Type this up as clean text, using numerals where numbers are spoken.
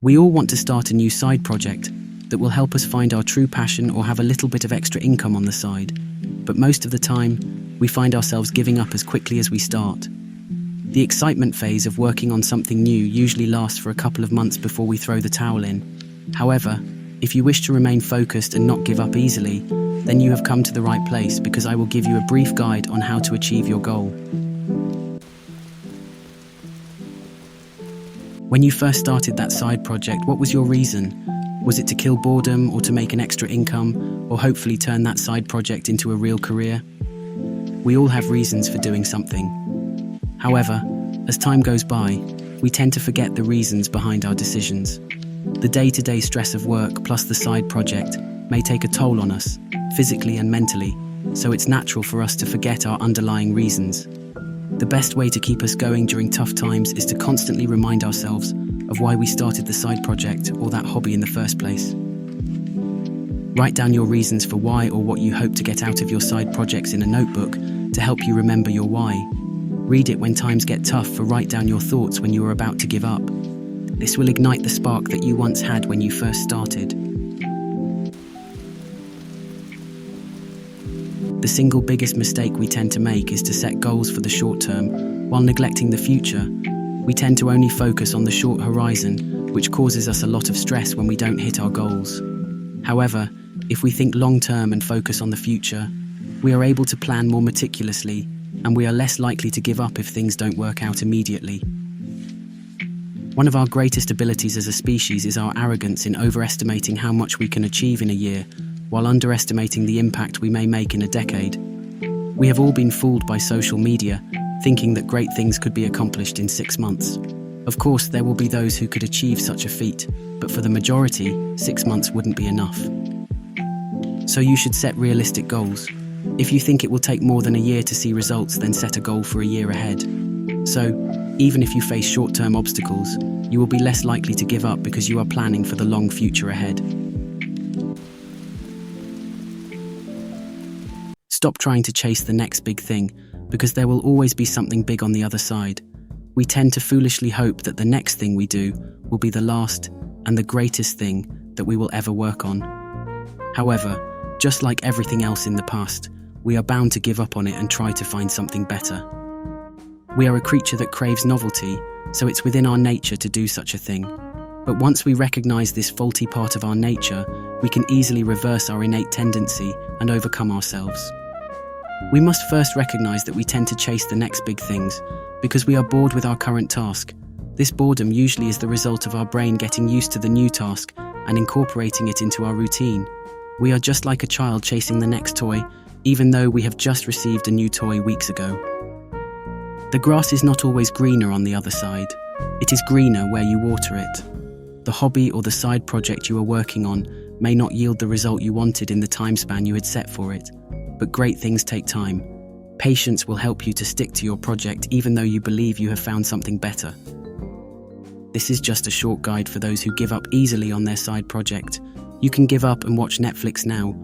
We all want to start a new side project that will help us find our true passion or have a little bit of extra income on the side. But most of the time, we find ourselves giving up as quickly as we start. The excitement phase of working on something new usually lasts for a couple of months before we throw the towel in. However, if you wish to remain focused and not give up easily, then you have come to the right place, because I will give you a brief guide on how to achieve your goal. When you first started that side project, what was your reason? Was it to kill boredom, or to make an extra income, or hopefully turn that side project into a real career? We all have reasons for doing something. However, as time goes by, we tend to forget the reasons behind our decisions. The day-to-day stress of work plus the side project may take a toll on us, physically and mentally, so it's natural for us to forget our underlying reasons. The best way to keep us going during tough times is to constantly remind ourselves of why we started the side project or that hobby in the first place. Write down your reasons for why or what you hope to get out of your side projects in a notebook to help you remember your why. Read it when times get tough, or write down your thoughts when you are about to give up. This will ignite the spark that you once had when you first started. The single biggest mistake we tend to make is to set goals for the short term while neglecting the future. We tend to only focus on the short horizon, which causes us a lot of stress when we don't hit our goals. However, if we think long term and focus on the future, we are able to plan more meticulously, and we are less likely to give up if things don't work out immediately. One of our greatest abilities as a species is our arrogance in overestimating how much we can achieve in a year, while underestimating the impact we may make in a decade. We have all been fooled by social media, thinking that great things could be accomplished in 6 months. Of course, there will be those who could achieve such a feat, but for the majority, 6 months wouldn't be enough. So you should set realistic goals. If you think it will take more than a year to see results, then set a goal for a year ahead. So, even if you face short-term obstacles, you will be less likely to give up because you are planning for the long future ahead. Stop trying to chase the next big thing, because there will always be something big on the other side. We tend to foolishly hope that the next thing we do will be the last and the greatest thing that we will ever work on. However, just like everything else in the past, we are bound to give up on it and try to find something better. We are a creature that craves novelty, so it's within our nature to do such a thing. But once we recognize this faulty part of our nature, we can easily reverse our innate tendency and overcome ourselves. We must first recognize that we tend to chase the next big things because we are bored with our current task. This boredom usually is the result of our brain getting used to the new task and incorporating it into our routine. We are just like a child chasing the next toy, even though we have just received a new toy weeks ago. The grass is not always greener on the other side. It is greener where you water it. The hobby or the side project you are working on may not yield the result you wanted in the time span you had set for it, but great things take time. Patience will help you to stick to your project even though you believe you have found something better. This is just a short guide for those who give up easily on their side project. You can give up and watch Netflix now,